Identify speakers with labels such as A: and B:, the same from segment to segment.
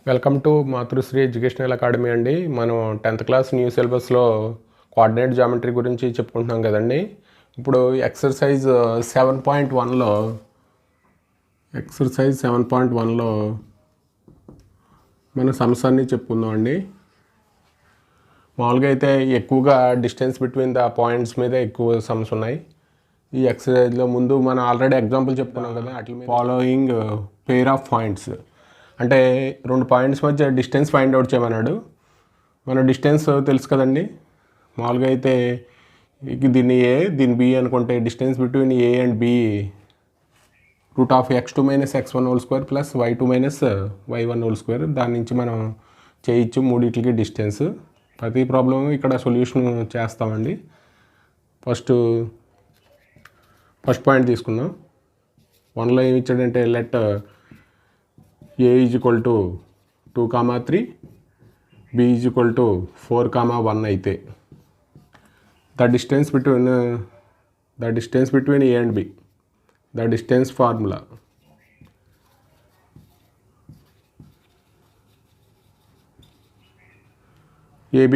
A: Welcome to Matrusri educational academy అండి. మనం 10th class new సిలబస్లో కోఆర్డినేట్ జామెట్రీ గురించి చెప్పుకుంటున్నాం కదండి. ఇప్పుడు ఎక్సర్సైజ్ 7.1లో మన సమస్యని చెప్పుకుందాం అండి. మామూలుగా అయితే ఎక్కువగా డిస్టెన్స్ బిట్వీన్ ద పాయింట్స్ మీద ఎక్కువ సమస్య ఉన్నాయి. ఈ ఎక్సర్సైజ్లో ముందు మనం ఆల్రెడీ ఎగ్జాంపుల్ చెప్పుకున్నాం కదా, అట్లా ఫాలోయింగ్ పెయిర్ ఆఫ్ పాయింట్స్ అంటే 2 పాయింట్స్ మధ్య డిస్టెన్స్ ఫైండ్ అవుట్ చేయమన్నాడు. మన డిస్టెన్స్ తెలుసు కదండి. మామూలుగా అయితే దీన్ని ఏ దీన్ని బి అనుకుంటే distance between A and B √(x2 - x1) plus y2 - y1). దాని నుంచి మనం చేయొచ్చు మూడింటికి డిస్టెన్స్. ప్రతి ప్రాబ్లం ఇక్కడ సొల్యూషన్ చేస్తామండి. ఫస్ట్ పాయింట్ తీసుకుందాం. 1లో ఏమి ఇచ్చాడంటే లెట్ a = 2, 3, b = 4, 1 అయితే the distance between a and b, the distance formula ab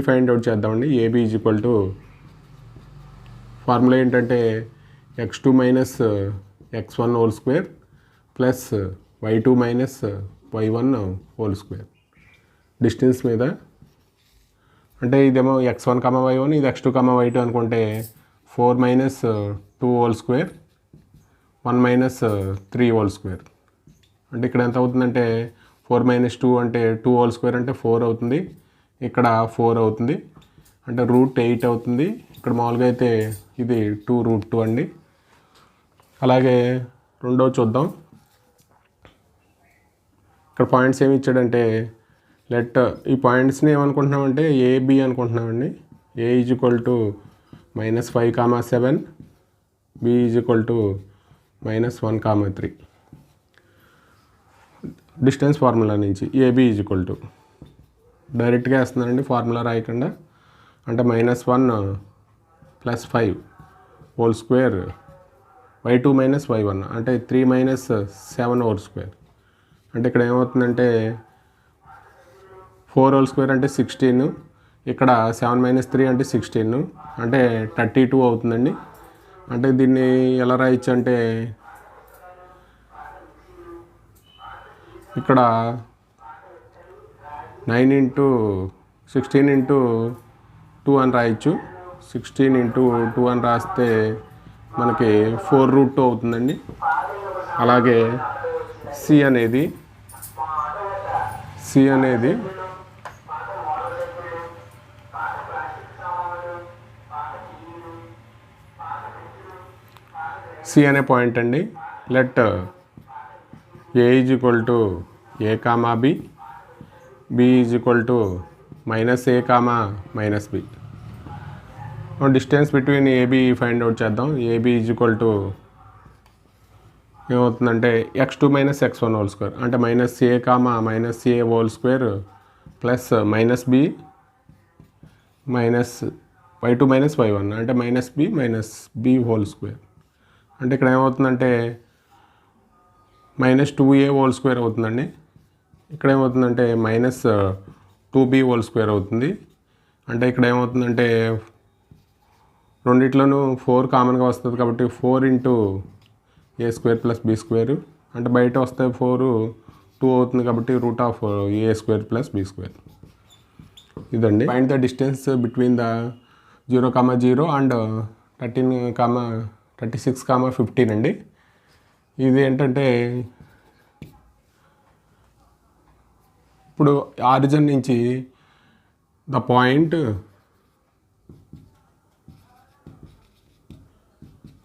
A: find out చేద్దామండి. ab ఫార్ములా ఏంటంటే x2 - x1² plus y2 - y1² distance మీద. అంటే ఇదేమో x1, y1, ఇది x2, y2 అనుకుంటే 4 - 2² 1 - 3² అంటే ఇక్కడ ఎంత అవుతుందంటే 4 - 2 అంటే 2² అంటే 4 అవుతుంది. ఇక్కడ 4 అవుతుంది అంటే √8 అవుతుంది. ఇక్కడ మామూలుగా అయితే ఇది 2√2 అండి. అలాగే రెండో చూద్దాం. ఇక్కడ పాయింట్స్ ఏమి ఇచ్చాడంటే లెట్ ఈ పాయింట్స్ని ఏమనుకుంటున్నామంటే ఏబి అనుకుంటున్నామండి. a = -5, 7, b = -1, 3. డిస్టెన్స్ ఫార్ములా నుంచి ab డైరెక్ట్గా వేస్తున్నానండి, ఫార్ములా రాయకుండా. అంటే -1 + 5² y2 - y1 అంటే 3 - 7² అంటే ఇక్కడ ఏమవుతుందంటే 4² అంటే 16, ఇక్కడ 7 - 3 అంటే 16 అంటే 32 అవుతుందండి. అంటే దీన్ని ఎలా రాయొచ్చు అంటే ఇక్కడ 16 × 2 అని రాయొచ్చు. 16 × 2 అని రాస్తే మనకి 4√2 అవుతుందండి. అలాగే C అనేది అనే పాయింట్ అండి. Let a = a, b, b = -a, -b. Distance between AB find out చేద్దాం. ఏబి ఏమవుతుందంటే x2 - x1² అంటే -a, -a² plus -b y2 - y1 అంటే -b -b² అంటే ఇక్కడ ఏమవుతుందంటే -2a² అవుతుందండి. ఇక్కడ ఏమవుతుందంటే -2b² అవుతుంది. అంటే ఇక్కడ ఏమవుతుందంటే రెండిట్లోనూ 4 కామన్గా వస్తుంది కాబట్టి 4 × a² + b² అంటే బయట వస్తే 4 2 అవుతుంది కాబట్టి √(a² + b²). ఇదండి find the distance between the 0, 0 and 36, 15 అండి. ఇది ఏంటంటే ఇప్పుడు ఆరిజిన్ నుంచి the point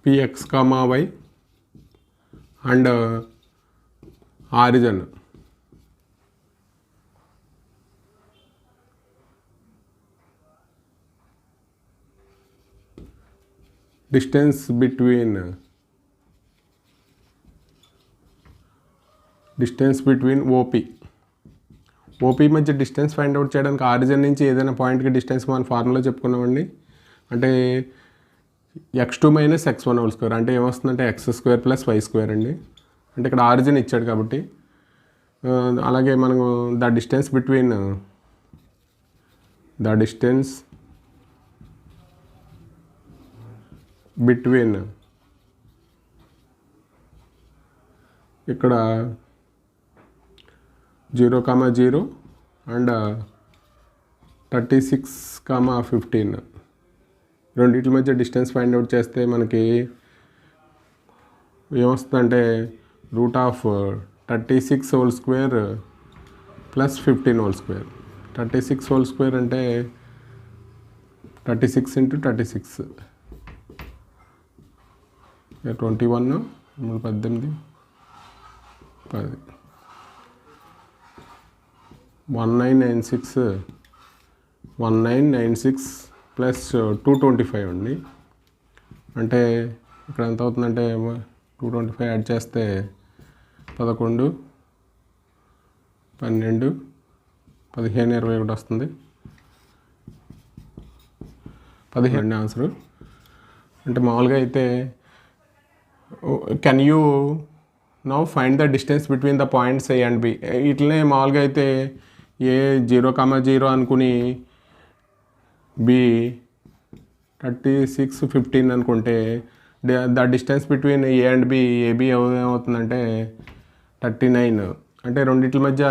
A: px, y and origin distance between OP మధ్య డిస్టెన్స్ ఫైండ్ అవుట్ చేయడానికి ఆరిజిన్ నుంచి ఏదైనా పాయింట్కి డిస్టెన్స్ మన ఫార్ములా చెప్పుకున్నామండి. అంటే x2 - x1² అంటే ఏమొస్తుందంటే x² + y² అండి. అంటే ఇక్కడ ఆరిజిన్ ఇచ్చాడు కాబట్టి అలాగే మనము ద డిస్టెన్స్ బిట్వీన్ ఇక్కడ 0,0 అండ్ 36,15 రెండింటి మధ్య డిస్టెన్స్ ఫైండ్ అవుట్ చేస్తే మనకి ఏమొస్తుందంటే √36² ప్లస్ 15² 36² అంటే 36 × 36 21 18 10 1996 ప్లస్ 225 అండి. అంటే ఇక్కడ ఎంత అవుతుందంటే 225 యాడ్ చేస్తే 11 12 15 21 వస్తుంది. 15 ఆన్సరు. అంటే మామూలుగా అయితే can you now find the distance between the points A and B. ఇట్లనే మామూలుగా అయితే ఏ 0,0 అనుకుని బి 3615 అనుకుంటే the distance between A and B AB ఏమవుతుందంటే 39. అంటే రెండిట్ల మధ్య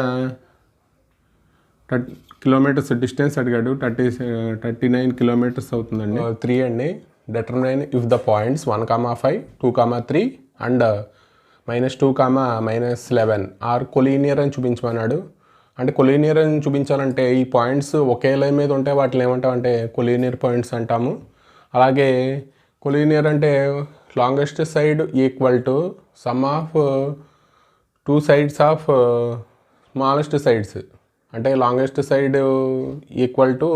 A: కిలోమీటర్స్ డిస్టెన్స్ అడిగాడు. 39 కిలోమీటర్స్ అవుతుందండి. 3 అండి. Determine if the points 1,5 2,3 and -2, -11 are collinear అని చూపించమన్నాడు. అంటే కొలీనియర్ అని చూపించాలంటే ఈ పాయింట్స్ ఒకే లైన్ మీద ఉంటే వాటిని ఏమంటామంటే కొలీనియర్ పాయింట్స్ అంటాము. అలాగే కొలీనియర్ అంటే longest side equal to sum of 2 sides of smallest sides. అంటే లాంగెస్ట్ సైడ్ ఈక్వల్ టు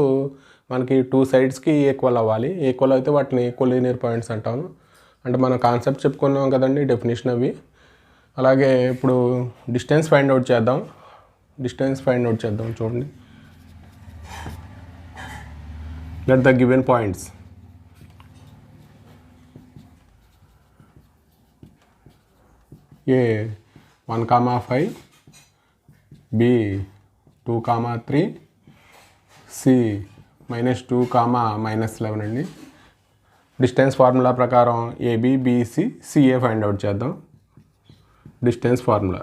A: మనకి 2 sidesకి ఈక్వల్ అవ్వాలి. ఈక్వల్ అయితే వాటిని కొలీనియర్ పాయింట్స్ అంటాము. అంటే మనం కాన్సెప్ట్ చెప్పుకున్నాం కదండి, డెఫినేషన్ అవి. అలాగే ఇప్పుడు డిస్టెన్స్ ఫైండ్ అవుట్ చేద్దాం. చూడండి. Let the given points A 1,5 B 2,3 C -2, -11 అండి. డిస్టెన్స్ ఫార్ములా ప్రకారం AB BC CA find out చేద్దాం. Distance formula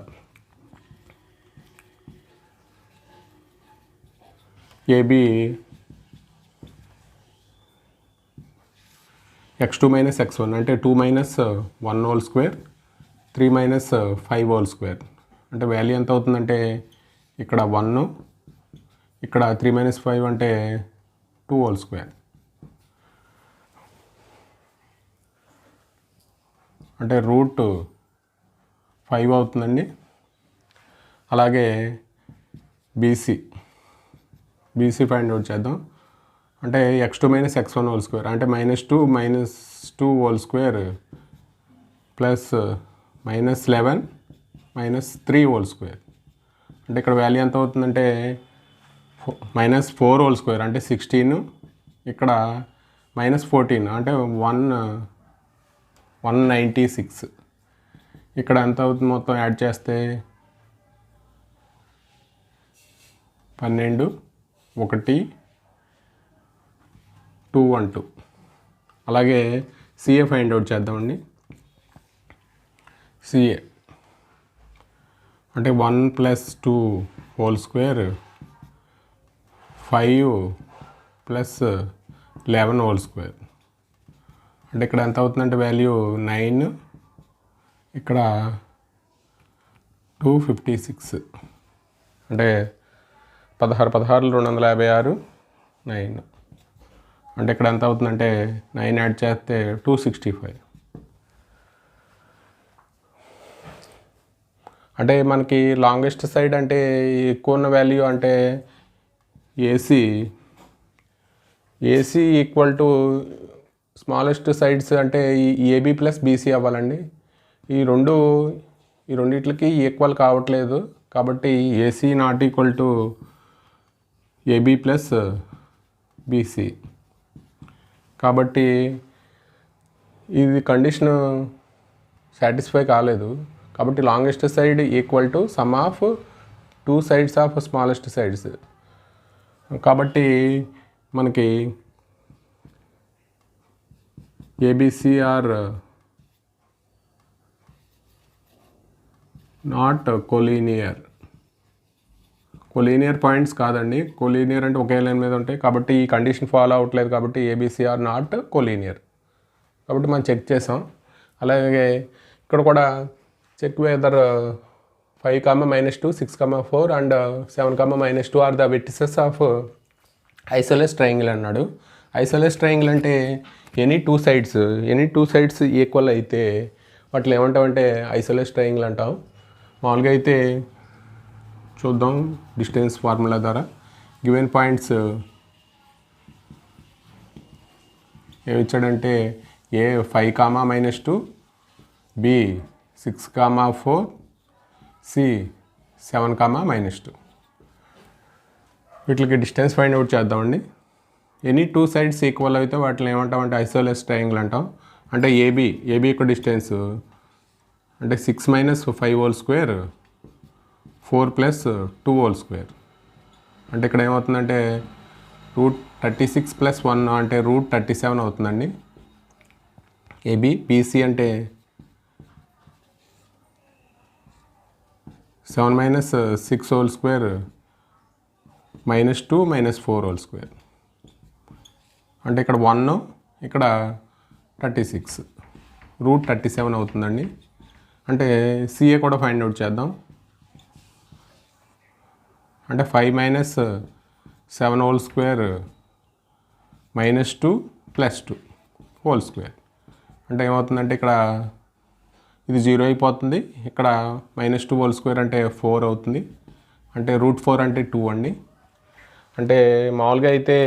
A: AB x2 - x1 అంటే 2 - 1² 3 - 5² అంటే వాల్యూ ఎంత అవుతుందంటే ఇక్కడ 1, ఇక్కడ 3 - 5 అంటే 2² అంటే √5 అవుతుందండి. అలాగే బీసీ ఫైండ్ అవుట్ చేద్దాం. అంటే x2 - x1² అంటే -2 - 2² ప్లస్ -11 - 3² అంటే ఇక్కడ వాల్యూ ఎంత అవుతుందంటే -4² అంటే 16, ఇక్కడ -14 అంటే 196. ఇక్కడ ఎంత అవుతుంది మొత్తం యాడ్ చేస్తే 12 1 212. అలాగే సిఏ ఫైండ్ అవుట్ చేద్దామండి. సిఏ అంటే 1 + 2² 5 + 11² అంటే ఇక్కడ ఎంత అవుతుందంటే వాల్యూ 9, ఇక్కడ 256 అంటే 16 256 9 అంటే ఇక్కడ ఎంత అవుతుందంటే 9 యాడ్ చేస్తే 265. అంటే మనకి లాంగెస్ట్ సైడ్ అంటే ఎక్కువ ఉన్న వాల్యూ అంటే AC equal to smallest sides అంటే ఏబి ప్లస్ బీసీ అవ్వాలండి. ఈ రెండిట్లకి ఈక్వల్ కావట్లేదు కాబట్టి AC not equal to AB plus BC. కాబట్టి ఇది కండిషన్ సాటిస్ఫై కాలేదు. కాబట్టి longest side equal to sum of two sides of smallest sides. కాబట్టి మనకి ABC are not collinear. Collinear points కాదండి. కోలీనియర్ అంటే ఒకే లైన్ మీద ఉంటాయి కాబట్టి ఈ కండిషన్ ఫాలో అవ్వట్లేదు కాబట్టి ఏబిసి ఆర్ నాట్ కోలీనియర్. కాబట్టి మనం చెక్ చేసాం. అలాగే ఇక్కడ కూడా check whether 5, -2, 6, 4 and 7, -2 are the vertices of isosceles triangle అన్నాడు. ఐసోలేస్ ట్రయాంగిల్ అంటే ఎనీ టూ సైడ్స్ ఈక్వల్ అయితే వాటిని ఏమంటామంటే ఐసోలేస్ ట్రయాంగిల్ అంటాం. మామూలుగా అయితే చూద్దాం డిస్టెన్స్ ఫార్ములా ద్వారా. గివెన్ పాయింట్స్ ఏమిచ్చాడంటే ఏ 5, -2, బి 6, 4, సి 7, -2. వీటికి డిస్టెన్స్ ఫైండ్ అవుట్ చేద్దామండి. ఎనీ టూ సైడ్స్ ఈక్వల్ అయితే వాటిని ఏమంటామంటే ఐసోలేస్ ట్రయాంగిల్ అంటాం. అంటే ఏబి యొక్క డిస్టెన్స్ అంటే 6 - 5 హోల్ స్క్వేర్ 4 + 2 హోల్ స్క్వేర్. అంటే ఇక్కడ ఏమవుతుందంటే √36 + 1 అంటే √37 అవుతుందండి. ఏబి. బీసీ అంటే 7 - 6 హోల్ స్క్వేర్ -2 - 4 హోల్ స్క్వేర్. అంటే ఇక్కడ 1 ఇక్కడ 36 √37 అవుతుందండి. అంటే సిఏ కూడా ఫైండ్ అవుట్ చేద్దాం. అంటే 5 - 7 హోల్ స్క్వేర్ -2 + 2 హోల్ స్క్వేర్. అంటే ఏమవుతుందంటే ఇక్కడ ఇది 0 అయిపోతుంది. ఇక్కడ -2 హోల్ స్క్వేర్ అంటే 4 అవుతుంది. అంటే √4 అంటే 2 అండి. అంటే మామూలుగా అయితే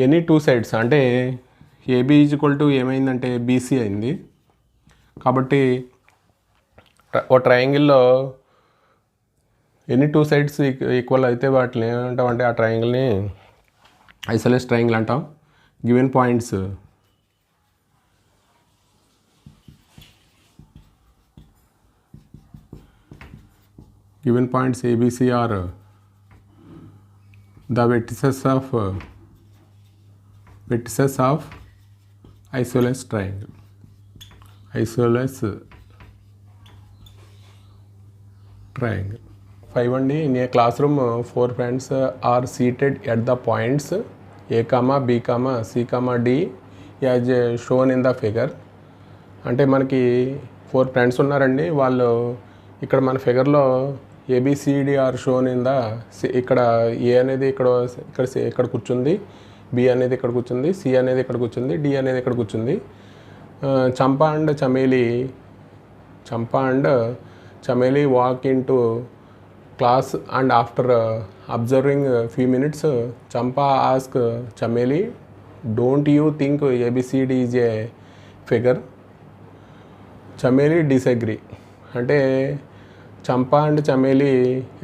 A: ఎనీ టూ సైడ్స్ అంటే ఏబి ఈజ్వల్ టు ఏమైందంటే బీసీ అయింది. కాబట్టి ఓ ట్రయాంగిల్లో ఎనీ టూ సైడ్స్ ఈక్వల్ అయితే వాటిని ఏమంటామంటే ఆ ట్రయాంగిల్ని ఐసోలేస్ ట్రయాంగిల్ అంటాం. Given points ABC are the vertices of isosceles triangle. Isosceles triangle. 5 అండి. In a classroom, 4 friends are seated at the points A, B, C, D as shown in the figure. అంటే మనకి 4 friends ఉన్నారండి. వాళ్ళు ఇక్కడ మన ఫిగర్లో ABCD are shown in the, ఇక్కడ A అనేది ఇక్కడ కూర్చుంది, బి అనేది ఇక్కడ కూర్చుంది, సి అనేది ఇక్కడ కూర్చుంది, డి అనేది ఇక్కడ కూర్చుంది. Champa and Chameli walk in to class and after observing few minutes Champa ask Chameli, don't you think ABCD is a figure? Chameli disagree. అంటే Champa and Chameli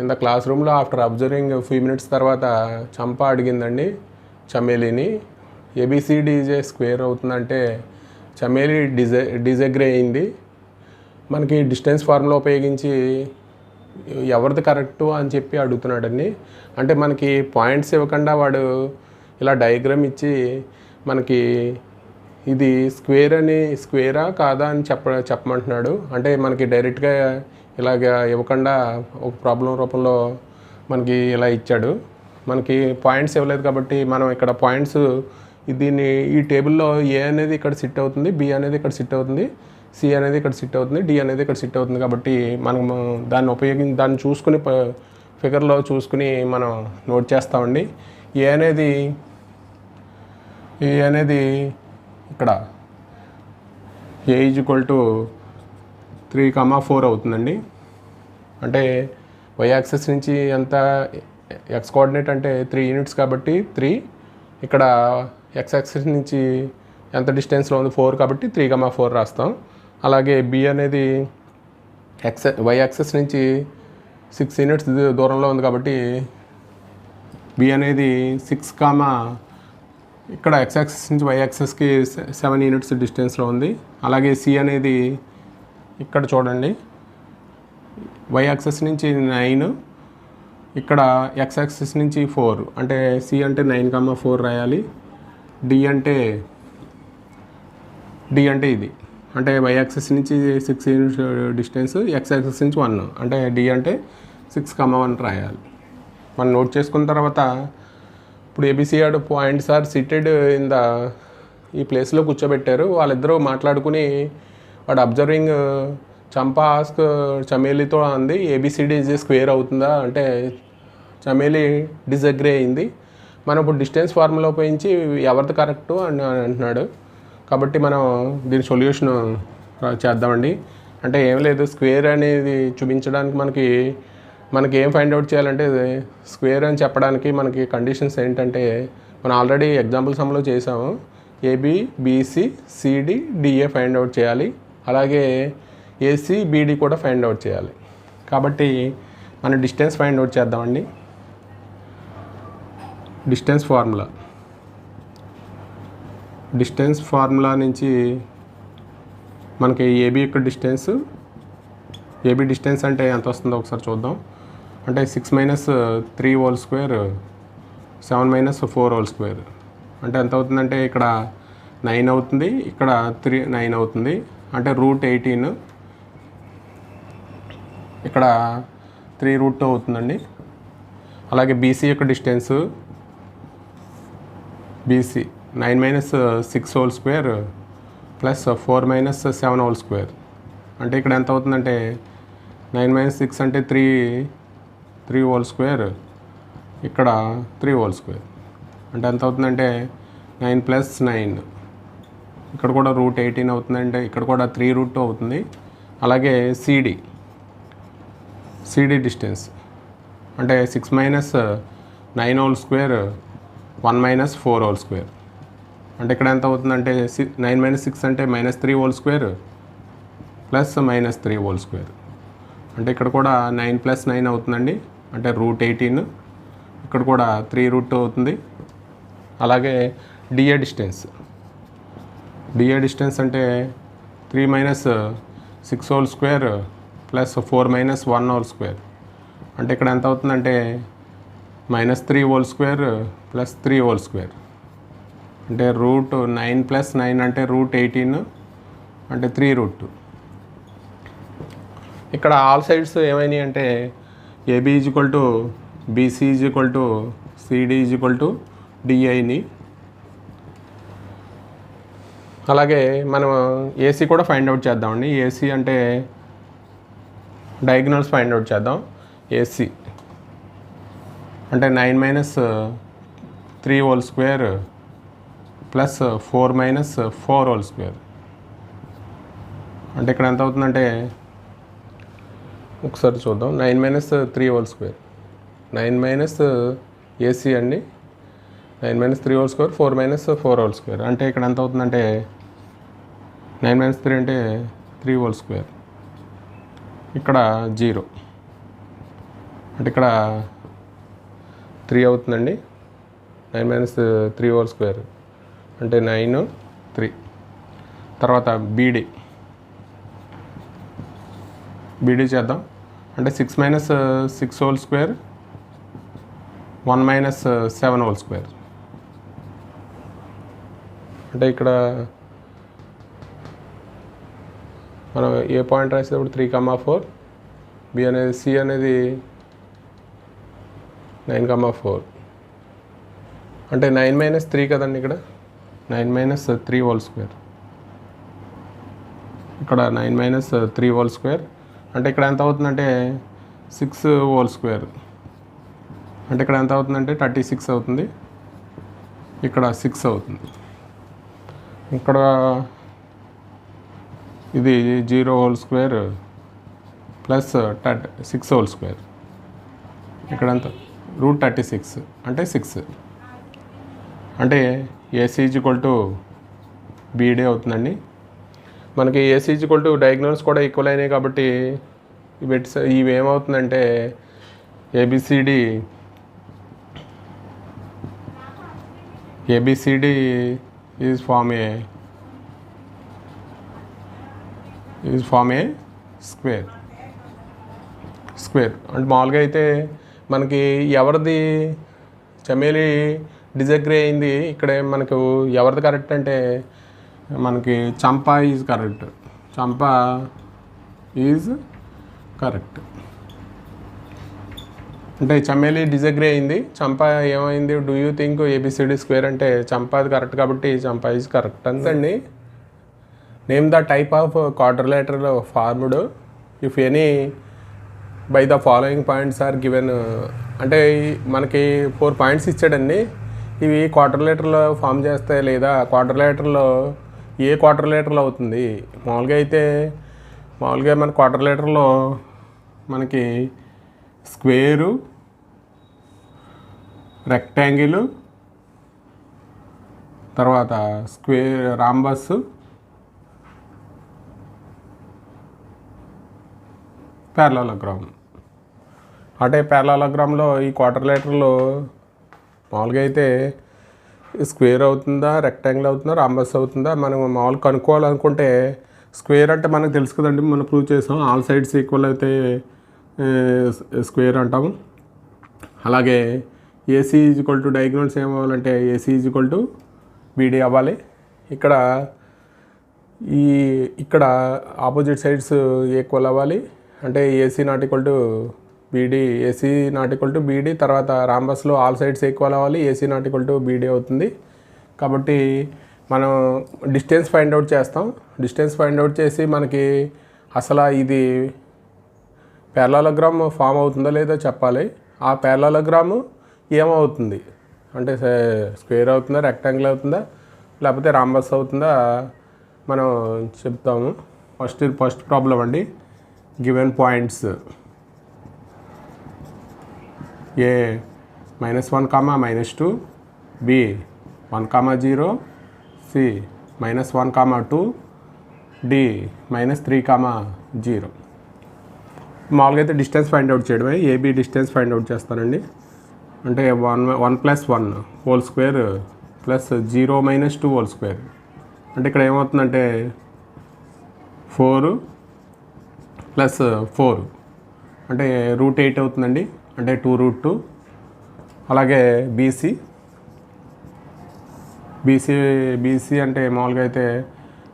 A: in the class రూమ్లో ఆఫ్టర్ అబ్జర్వింగ్ ఫ్యూ మినిట్స్ తర్వాత చంపా అడిగిందండి చమేలిని, ఏబిసిడి ఈజ్ ఏ స్క్వేర్ అవుతుందంటే Chameli disagree అయింది. మనకి distance formula ఉపయోగించి ఎవరిది కరెక్టు అని చెప్పి అడుగుతున్నాడండి. అంటే మనకి పాయింట్స్ ఇవ్వకుండా వాడు ఇలా డయాగ్రామ్ ఇచ్చి మనకి ఇది స్క్వేరా కాదా అని చెప్పమంటున్నాడు. అంటే మనకి డైరెక్ట్గా ఇలాగ ఇవ్వకుండా ఒక ప్రాబ్లం రూపంలో మనకి ఇలా ఇచ్చాడు. మనకి పాయింట్స్ ఇవ్వలేదు కాబట్టి మనం ఇక్కడ పాయింట్స్ దీన్ని ఈ టేబుల్లో ఏ అనేది ఇక్కడ సిట్ అవుతుంది, బి అనేది ఇక్కడ సిట్ అవుతుంది, సి అనేది ఇక్కడ సిట్ అవుతుంది, డి అనేది ఇక్కడ సిట్ అవుతుంది. కాబట్టి మనం దాన్ని చూసుకుని ఫిగర్లో చూసుకుని మనం నోట్ చేస్తామండి. ఏ అనేది ఇక్కడ ఏ ఈజ్వల్ టు 3, 4 అవుతుందండి. అంటే వై యాక్సిస్ నుంచి ఎంత ఎక్స్ కోఆర్డినేట్ అంటే 3 యూనిట్స్ కాబట్టి 3, ఇక్కడ ఎక్స్ యాక్సిస్ నుంచి ఎంత డిస్టెన్స్లో ఉంది 4 కాబట్టి 3, 4 రాస్తాం. అలాగే బి అనేది వై యాక్సిస్ నుంచి 6 యూనిట్స్ దూరంలో ఉంది కాబట్టి బి అనేది 6, ఇక్కడ ఎక్స్ యాక్సిస్ నుంచి వై యాక్సిస్కి 7 యూనిట్స్ డిస్టెన్స్లో ఉంది. అలాగే సి అనేది ఇక్కడ చూడండి వై యాక్సెస్ నుంచి 9, ఇక్కడ ఎక్స్ యాక్సెస్ నుంచి 4, అంటే సి అంటే 9,4 రాయాలి. డి అంటే ఇది, అంటే వై యాక్సెస్ నుంచి 6 యూనిట్స్ డిస్టెన్స్, ఎక్స్ యాక్సెస్ నుంచి 1, అంటే డి అంటే 6,1 రాయాలి. మనం నోట్ చేసుకున్న తర్వాత ఇప్పుడు ABC are points are seated in the ఈ ప్లేస్లో కూర్చోబెట్టారు. వాళ్ళిద్దరూ మాట్లాడుకుని వాడు అబ్జర్వింగ్ చంపా ఆస్క్ చమేలితో అంది ఏబిసిడి ఈజ్ స్క్వేర్ అవుతుందా అంటే చమేలి డిసగ్రీ అయింది. మనం ఇప్పుడు డిస్టెన్స్ ఫార్ములా ఉపయోగించి ఎవరిది కరెక్టు అని అంటున్నాడు. కాబట్టి మనం దీని సొల్యూషన్ చేద్దామండి. అంటే ఏం లేదు, స్క్వేర్ అనేది చూపించడానికి మనకి ఏం ఫైండ్ అవుట్ చేయాలంటే స్క్వేర్ అని చెప్పడానికి మనకి కండిషన్స్ ఏంటంటే మనం ఆల్రెడీ ఎగ్జాంపుల్ సమ్లో చేసాము. AB BC CD DA find out చేయాలి, అలాగే ఏసీ బీడీ కూడా ఫైండ్ అవుట్ చేయాలి. కాబట్టి మనం డిస్టెన్స్ ఫైండ్ అవుట్ చేద్దామండి. డిస్టెన్స్ ఫార్ములా నుంచి మనకి ఏబీ యొక్క ఏబీ డిస్టెన్స్ అంటే ఎంత వస్తుందో ఒకసారి చూద్దాం. అంటే 6 - 3 హోల్ స్క్వేర్ 7 - 4 హోల్ స్క్వేర్ అంటే ఎంత అవుతుందంటే ఇక్కడ 9 అవుతుంది, ఇక్కడ 9 అవుతుంది, అంటే √18, ఇక్కడ 3√2 అవుతుందండి. అలాగే బీసీ యొక్క distance BC 9 - 6 whole square plus 4 - 7 whole square అంటే ఇక్కడ ఎంత అవుతుందంటే 9 - 6 అంటే 3 హోల్ స్క్వేర్, ఇక్కడ 3 హోల్ స్క్వేర్ అంటే ఎంత అవుతుందంటే 9 + 9, ఇక్కడ కూడా √18 అవుతుందంటే ఇక్కడ కూడా 3√2 అవుతుంది. అలాగే సిడి డిస్టెన్స్ అంటే 6 - 9 హోల్ స్క్వేర్ 1 - 4 హోల్ స్క్వేర్ అంటే ఇక్కడ ఎంత అవుతుందంటే 9 - 6 అంటే -3 whole square plus -3 whole square అంటే ఇక్కడ కూడా 9 + 9 అవుతుందండి, అంటే √18, ఇక్కడ కూడా 3√2 అవుతుంది. అలాగే డిఏ డిస్టెన్స్ అంటే 3 - 6 whole square plus 4 - 1 whole square అంటే ఇక్కడ ఎంత అవుతుందంటే -3 whole square plus 3 whole square అంటే √9 + 9 అంటే √18, అంటే 3√2. ఇక్కడ ఆల్ సైడ్స్ ఏమైనాయి అంటే ఏబీ = బీసీ = సిడి = డిఐని. అలాగే మనం ఏసీ కూడా ఫైండ్ అవుట్ చేద్దామండి. ఏసీ అంటే డయాగ్నల్స్ ఫైండ్ అవుట్ చేద్దాం. ఏసీ అంటే 9 - 3 whole square plus 4 - 4 whole square అంటే ఇక్కడ ఎంత అవుతుందంటే ఒకసారి చూద్దాం. 9 - 3 హోల్ స్క్వేర్ 9 - ఏసీ అండి, 9 - 3 హోల్ స్క్వేర్ 4 - 4 హోల్ స్క్వేర్ అంటే ఇక్కడ ఎంత అవుతుందంటే 9 - 3 అంటే 3 హోల్ స్క్వేర్, ఇక్కడ 0 అంటే ఇక్కడ 3 అవుతుందండి. 9 - 3 హోల్ స్క్వేర్ అంటే 9, 3. తర్వాత బీడీ చేద్దాం. అంటే 6 - 6 హోల్ స్క్వేర్ 1 - 7 హోల్ స్క్వేర్ అంటే ఇక్కడ మనం ఏ పాయింట్ రాసేటప్పుడు 3,4, బి అనేది సి అనేది 9,4 అంటే 9 - 3 కదండి, ఇక్కడ 9 - 3 హోల్ స్క్వేర్, ఇక్కడ 9 - 3 హోల్ స్క్వేర్ అంటే ఇక్కడ ఎంత అవుతుందంటే 6 హోల్ స్క్వేర్ అంటే ఇక్కడ ఎంత అవుతుందంటే 36 అవుతుంది, ఇక్కడ 6 అవుతుంది, ఇక్కడ ఇది 0 whole square plus 6 whole square ఇక్కడ ఎంత √36 అంటే 6 అంటే ఏసీ = బీడీ అవుతుందండి. మనకి ఏసీ = డయాగ్నల్స్ కూడా ఈక్వల్ అయినాయి కాబట్టి ఇవి ఏమవుతుందంటే ABCD is form a square. Square. అంటే మామూలుగా అయితే మనకి ఎవరిది చమేలి డిజగ్రీ అయింది ఇక్కడ మనకు ఎవరిది కరెక్ట్ అంటే మనకి Champa is correct. Champa is correct. అంటే చమేలి డిజగ్రీ అయింది. చంపా ఏమైంది, do you think ABCD square అంటే చంపా అది కరెక్ట్ కాబట్టి చంపా ఈజ్ కరెక్ట్ అంతండి. Name the type of quadrilateral formed if any by the following points are given. అంటే మనకి 4 పాయింట్స్ ఇచ్చాడండి. ఇవి క్వాడ్రిలేటరల్ ఫామ్ చేస్తాయి లేదా క్వాడ్రిలేటరల్లో ఏ క్వాడ్రిలేటరల్ అవుతుంది. మామూలుగా మన క్వాడ్రిలేటరల్లో మనకి స్క్వేరు, రెక్టాంగిల్, తర్వాత స్క్వేర్, రాంబస్, ప్యారలలోగ్రామ్. అంటే ప్యారలలోగ్రామ్లో ఈ క్వాడ్రిలేటరల్ మామూలుగా అయితే స్క్వేర్ అవుతుందా, రెక్టాంగిల్ అవుతుందా, రాంబస్ అవుతుందా మనం మామూలుగా కనుక్కోవాలనుకుంటే స్క్వేర్ అంటే మనకు తెలుసు కదండి, మనం ప్రూవ్ చేసాం. ఆల్ సైడ్స్ ఈక్వల్ అయితే స్క్వేర్ అంటాము. అలాగే AC is equal to diagonals ఏమవ్వాలంటే AC is equal to BD అవ్వాలి. ఇక్కడ ఆపోజిట్ సైడ్స్ ఈక్వల్ అవ్వాలి. అంటే AC not equal to BD, AC not equal to BD. తర్వాత రాంబస్లో ఆల్ సైడ్స్ ఈక్వల్ అవ్వాలి, AC not equal to BD అవుతుంది. కాబట్టి మనం డిస్టెన్స్ ఫైండ్ అవుట్ చేస్తాం. డిస్టెన్స్ ఫైండ్ అవుట్ చేసి మనకి అసలు ఇది ప్యారలలోగ్రామ్ ఫామ్ అవుతుందో లేదో చెప్పాలి. ఆ ప్యారలలోగ్రామ్ ఏమవుతుంది అంటే స్క్వేర్ అవుతుందా, రెక్టాంగిల్ అవుతుందా, లేకపోతే రాంబస్ అవుతుందా మనం చెప్తాము. ఫస్ట్ ప్రాబ్లం అండి. గివెన్ పాయింట్స్ ఏ -1, -2, బి 1, 0, సి -1, 2, డి -3, 0. మామూలుగా అయితే డిస్టెన్స్ ఫైండ్ అవుట్ చేయడమే. ఏబి డిస్టెన్స్ ఫైండ్ అవుట్ చేస్తానండి. అంటే 1 + 1 whole square plus 0 - 2 whole square. అంటే ఇక్కడ ఏమవుతుందంటే 4 + 4 అంటే √8 అవుతుందండి. అంటే 2√2. అలాగే బీసీ అంటే మామూలుగా అయితే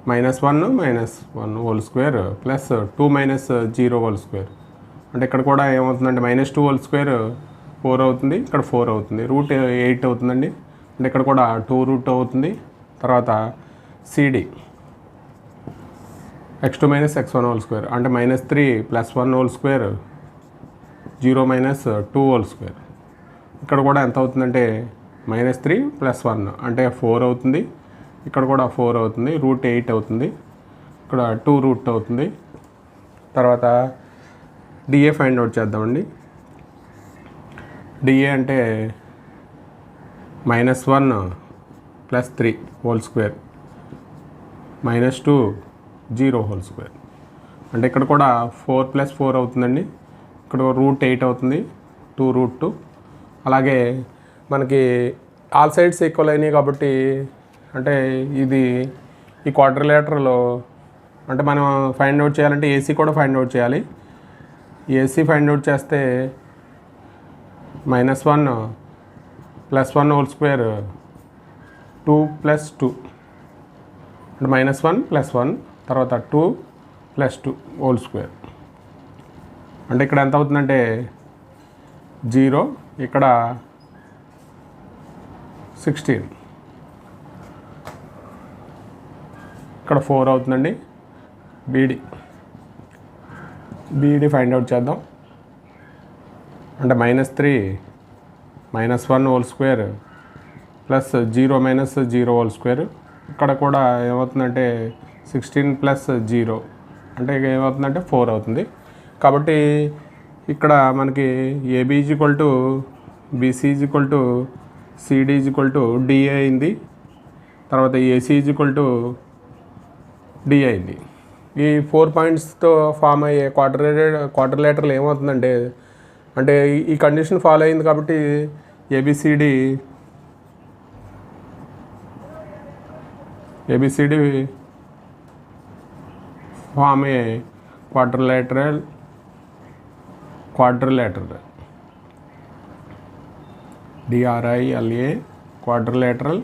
A: -1 whole square plus 2 - 0 whole square. అంటే ఇక్కడ కూడా ఏమవుతుందంటే -2 హోల్ స్క్వేర్ 4 అవుతుంది, ఇక్కడ 4 అవుతుంది, √8 అవుతుందండి. అంటే ఇక్కడ కూడా 2√2 అవుతుంది. తర్వాత CD x2 - x1 whole square అంటే -3 + 1 హోల్ స్క్వేర్ 0 - 2 హోల్ స్క్వేర్. ఇక్కడ కూడా ఎంత అవుతుందంటే -3 + 1 అంటే 4 అవుతుంది, ఇక్కడ కూడా 4 అవుతుంది, √8 అవుతుంది, ఇక్కడ 2√2 అవుతుంది. తర్వాత డిఏ ఫైండ్ అవుట్ చేద్దామండి. డిఏ అంటే -1 + 3 హోల్ స్క్వేర్ -2 0 హోల్ స్క్వేర్. అంటే ఇక్కడ కూడా 4 + 4 అవుతుందండి, ఇక్కడ √8 అవుతుంది, 2√2. అలాగే మనకి ఆల్ సైడ్స్ ఈక్వల్ అయినాయి కాబట్టి అంటే ఈ క్వాడ్రిలేటరల్ అంటే మనం ఫైండ్ అవుట్ చేయాలంటే ఏసీ కూడా ఫైండ్ అవుట్ చేయాలి. ఏసీ ఫైండ్ అవుట్ చేస్తే -1 + 1 హోల్ స్క్వేర్ 2 + 2 అంటే -1 + 1 తర్వాత 2 + 2 హోల్ స్క్వేర్. అంటే ఇక్కడ ఎంత అవుతుందంటే 0, ఇక్కడ 16, ఇక్కడ 4 అవుతుందండి. బీడీ ఫైండ్ అవుట్ చేద్దాం. అంటే -3 - 1 whole square plus 0 - 0 whole square. ఇక్కడ కూడా ఏమవుతుందంటే 16 + 0 అంటే ఏమవుతుందంటే 4 అవుతుంది. కాబట్టి ఇక్కడ మనకి AB is equal to BC is equal to CD is equal to DA అయింది. తర్వాత AC is equal to D అయింది. ఈ 4 పాయింట్స్తో ఫామ్ అయ్యే క్వాడ్రిలేటరల్ ఏమవుతుందంటే అంటే ఈ కండిషన్ ఫాలో అయింది కాబట్టి ABCD form a quadrilateral, DRILA quadrilateral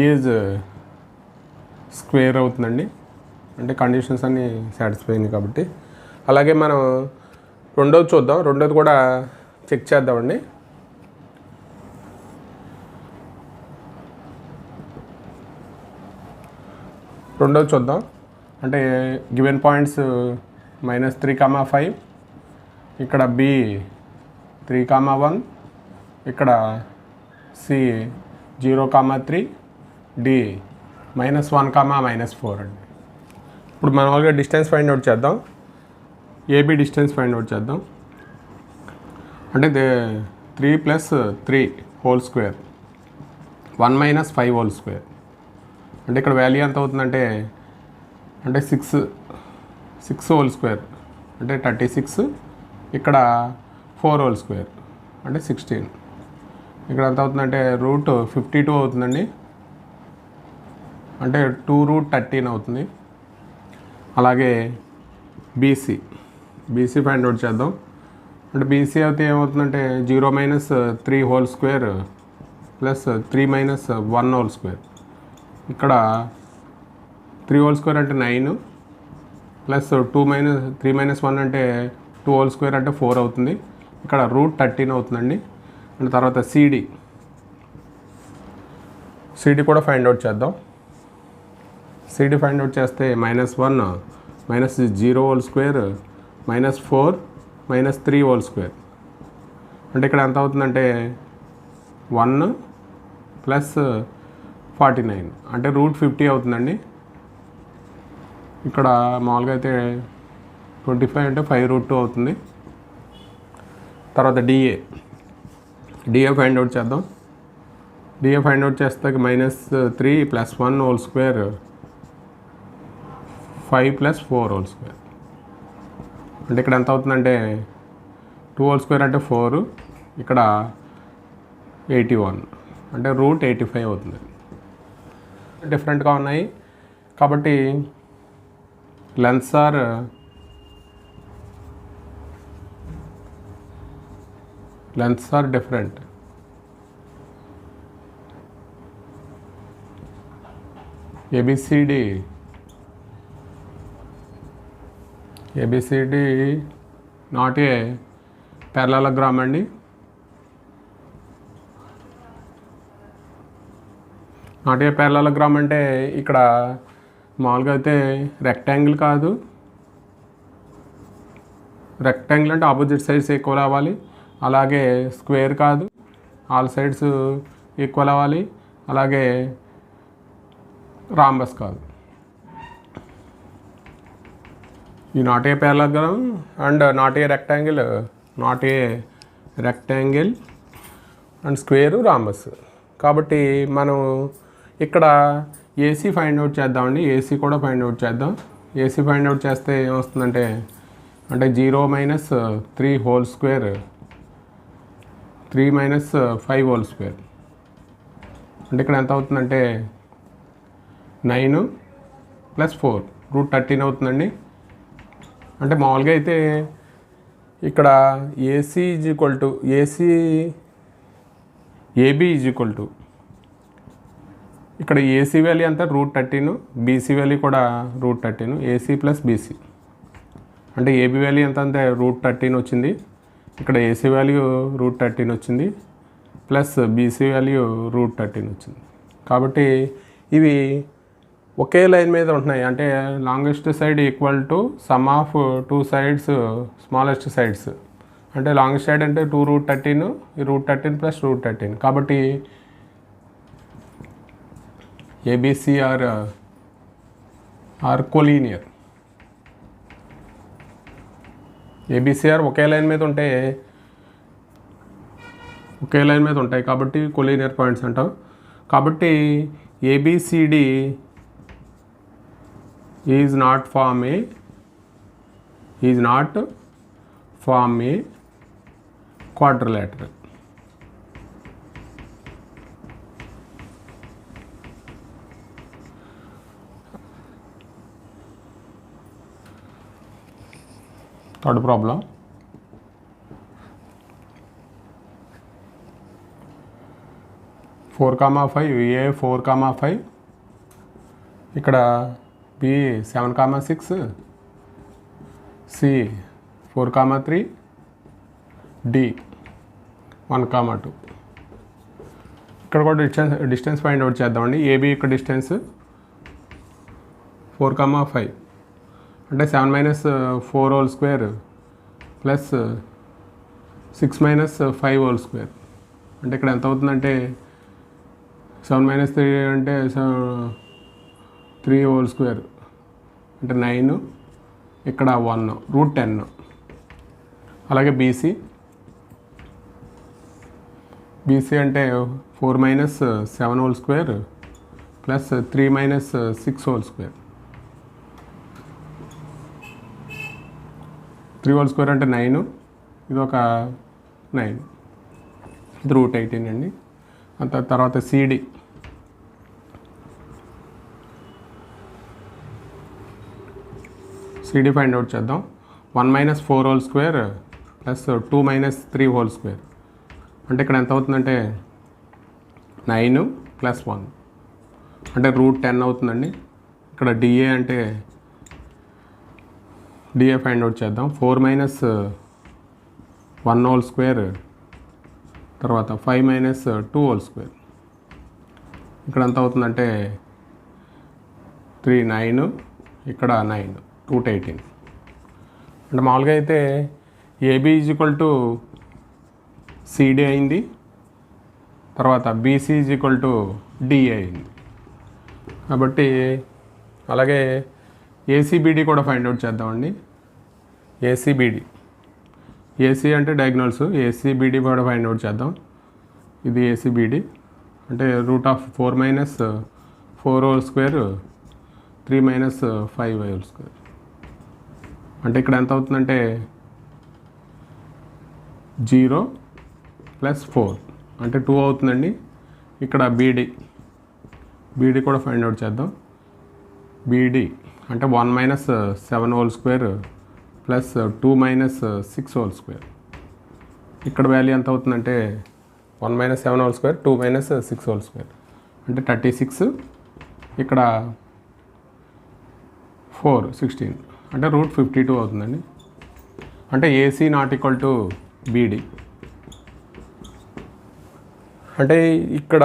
A: is square అవుతుందండి. అంటే కండిషన్స్ అన్నీ సాటిస్ఫై అయింది కాబట్టి. అలాగే మనం రెండోది చూద్దాం. రెండోది కూడా చెక్ చేద్దామండి. రెండోది చూద్దాం. అంటే గివెన్ పాయింట్స్ -3,5, ఇక్కడ B 3,1, ఇక్కడ C 0,3, D -1, -4 అండి. ఇప్పుడు మామూలుగా డిస్టెన్స్ ఫైండ్ అవుట్ చేద్దాం. ఏబీ డిస్టెన్స్ ఫైండ్ అవుట్ చేద్దాం. అంటే 3 + 3 హోల్ స్క్వేర్ 1 - 5 హోల్ స్క్వేర్. అంటే ఇక్కడ వాల్యూ ఎంత అవుతుందంటే 6 హోల్ స్క్వేర్ అంటే 36, ఇక్కడ 4 హోల్ స్క్వేర్ అంటే 16. ఇక్కడ ఎంత అవుతుందంటే √52 అవుతుందండి. అంటే 2√13 అవుతుంది. అలాగే బీసీ ఫైండ్ అవుట్ చేద్దాం. అంటే బీసీ అయితే ఏమవుతుందంటే 0 - 3 whole square plus 3 - 1 whole square. ఇక్కడ 3 హోల్ స్క్వేర్ అంటే 9 ప్లస్ 3 - 1 అంటే 2 హోల్ స్క్వేర్ అంటే 4 అవుతుంది. ఇక్కడ √13 అవుతుందండి. అండ్ తర్వాత సిడి కూడా ఫైండ్ అవుట్ చేద్దాం. సిడి ఫైండ్ అవుట్ చేస్తే -1 -0 హోల్ స్క్వేర్ -4 -3 హోల్ స్క్వేర్. అంటే ఇక్కడ ఎంత అవుతుందంటే 1 + 49 అంటే √50 అవుతుందండి. ఇక్కడ మామూలుగా అయితే 25 అంటే 5√2 అవుతుంది. తర్వాత డిఏ ఫైండ్ అవుట్ చేద్దాం. డిఏ ఫైండ్ అవుట్ చేస్తే -3 + 1 హోల్ స్క్వేర్ 5 + 4 హోల్ స్క్వేర్. అంటే ఇక్కడ ఎంత అవుతుందంటే 2 హోల్ స్క్వేర్ అంటే 4, ఇక్కడ 81 అంటే √85 అవుతుంది. డిఫరెంట్గా ఉన్నాయి కాబట్టి lengths are different. ABCD not a parallelogram అండి. నాట్ ఏ ప్యారలలోగ్రామ్ అంటే ఇక్కడ మామూలుగా అయితే రెక్టాంగిల్ కాదు. రెక్టాంగిల్ అంటే ఆపోజిట్ సైడ్స్ ఈక్వల్ అవ్వాలి. అలాగే స్క్వేర్ కాదు, ఆల్ సైడ్స్ ఈక్వల్ అవ్వాలి. అలాగే రాంబస్ కాదు. ఈ not a parallelogram and not a rectangle and square rhombus. కాబట్టి మనం ఇక్కడ ఏసీ ఫైండ్ అవుట్ చేద్దామండి. ఏసీ కూడా ఫైండ్ అవుట్ చేద్దాం. ఏసీ ఫైండ్ అవుట్ చేస్తే ఏమొస్తుందంటే 0 - 3 హోల్ స్క్వేర్ 3 - 5 హోల్ స్క్వేర్. అంటే ఇక్కడ ఎంత అవుతుందంటే 9 + 4 √13 అవుతుందండి. అంటే మామూలుగా అయితే ఇక్కడ ఏబీ ఇక్కడ ఏసీ వాల్యూ అంతా √13, బీసీ వాల్యూ కూడా √13, ఏసీ + బీసీ. అంటే ఏబీ వాల్యూ ఎంత అంటే √13 వచ్చింది, ఇక్కడ ఏసీ వాల్యూ √13 వచ్చింది, ప్లస్ బీసీ వాల్యూ √13 వచ్చింది. కాబట్టి ఇవి ఒకే లైన్ మీద ఉంటున్నాయి. అంటే longest side equal to sum of 2 sides smallest sides. అంటే లాంగెస్ట్ సైడ్ అంటే 2√13, √13 + √13. కాబట్టి ఏబిసి ఆర్ కోలీనియర్. ఏబిసిఆర్ ఒకే లైన్ మీద ఉంటాయి కాబట్టి కోలీనియర్ పాయింట్స్ అంటాం. కాబట్టి ABCD is not form a quadrilateral. Third problem, 4,5 A 4,5 ఇక్కడ బి 7,6 సి 4,3 డి 1,2 ఇక్కడ కూడా డిస్టెన్స్ ఫైండ్ అవుట్ చేద్దామండి. ఏబి యొక్క డిస్టెన్స్ 4,5 అంటే 7 - 4 whole square plus 6 - 5 whole square అంటే ఇక్కడ ఎంత అవుతుందంటే 7 - 3 అంటే 3 హోల్ స్క్వేర్ అంటే 9, ఇక్కడ 1 √10. అలాగే బీసీ అంటే 4 - 7 whole square plus 3 - 6 whole square. 3 whole square అంటే 9, ఇది ఒక 9, ఇది √18 అండి. అంత తర్వాత సిడి ఫైండ్ అవుట్ చేద్దాం. 1 - 4 whole square plus 2 - 3 whole square అంటే ఇక్కడ ఎంత అవుతుందంటే 9 + 1 అంటే √10 అవుతుందండి. ఇక్కడ డిఏ అంటే డిఏ ఫైండ్ అవుట్ చేద్దాం. 4 - 1 హోల్ స్క్వేర్ తర్వాత 5 - 2 హోల్ స్క్వేర్ ఇక్కడ ఎంత అవుతుందంటే 3 9 ఇక్కడ 9 √18 అంటే మామూలుగా అయితే ఏబి = సిడి అయింది, తర్వాత బీసీ = డిఏ అయింది. కాబట్టి అలాగే ఏసీబీడి కూడా ఫైండ్ అవుట్ చేద్దామండి. ఏసీ అంటే డయాగ్నల్స్, ఏసీబీడి కూడా ఫైండ్ అవుట్ చేద్దాం. ఇది ఏసీబీడి అంటే √4 - 4 హోల్ స్క్వేర్ 3 - 5 హోల్ స్క్వేర్ అంటే ఇక్కడ ఎంత అవుతుందంటే 0 + 4 అంటే 2 అవుతుందండి. ఇక్కడ బీడి కూడా ఫైండ్ అవుట్ చేద్దాం. బీడి అంటే 1 - 7 whole square plus 2 - 6 whole square ఇక్కడ వాల్యూ ఎంత అవుతుందంటే 1 - 7 హోల్ స్క్వేర్ 2 - 6 హోల్ స్క్వేర్ అంటే 36, ఇక్కడ 4 16 అంటే √52 అవుతుందండి. అంటే ఏసీ ≠ బీడి అంటే ఇక్కడ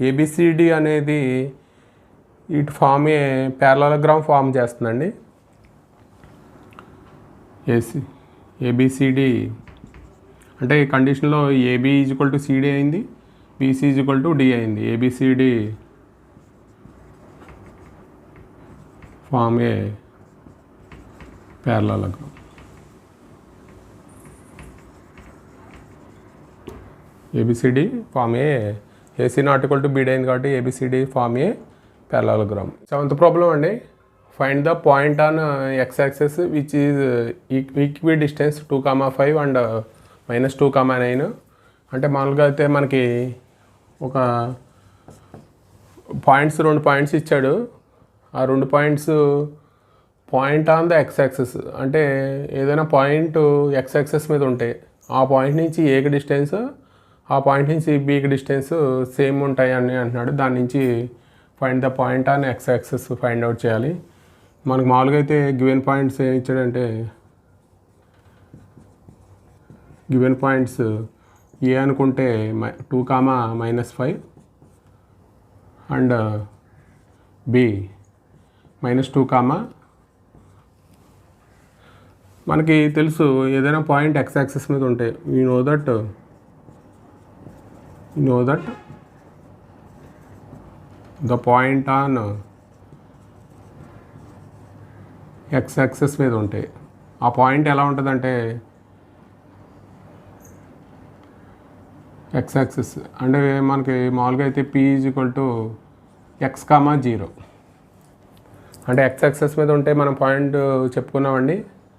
A: ఏబిసిడి అనేది ఇటు ప్యారలలోగ్రామ్ ఫామ్ చేస్తుందండి. ఏబిసిడి అంటే ఈ కండిషన్లో ఏబి = సిడి అయింది, బీసీ = డి అయింది. ABCD form parallelogram. ABCD form AC ≠ BD అయింది కాబట్టి ABCD form parallelogram. 7th problem అండి. Find the point on x axis which is equidistance 2,5 and -2,9 అంటే మామూలుగా అయితే మనకి ఒక రెండు పాయింట్స్ ఇచ్చాడు. ఆ 2 point on the X access అంటే ఏదైనా పాయింట్ ఎక్స్ యాక్సెస్ మీద ఉంటే ఆ పాయింట్ నుంచి ఏకి డిస్టెన్స్, ఆ పాయింట్ నుంచి బీకి డిస్టెన్స్ సేమ్ ఉంటాయి అని అంటున్నాడు. దాని నుంచి find the point on x access find out చేయాలి. మనకు మామూలుగా అయితే గివెన్ పాయింట్స్ ఏమి ఇచ్చాడంటే గివెన్ పాయింట్స్ ఏ అనుకుంటే 2, -5 అండ్ బి -2, మనకి తెలుసు ఏదైనా పాయింట్ ఎక్స్ యాక్సెస్ మీద ఉంటే you know that the point on x access మీద ఉంటే ఆ పాయింట్ ఎలా ఉంటుందంటే ఎక్స్ యాక్సెస్ అంటే మనకి మామూలుగా అయితే పి = x, 0 అంటే ఎక్స్ యాక్సెస్ మీద ఉంటే మనం పాయింట్ చెప్పుకున్నామండి.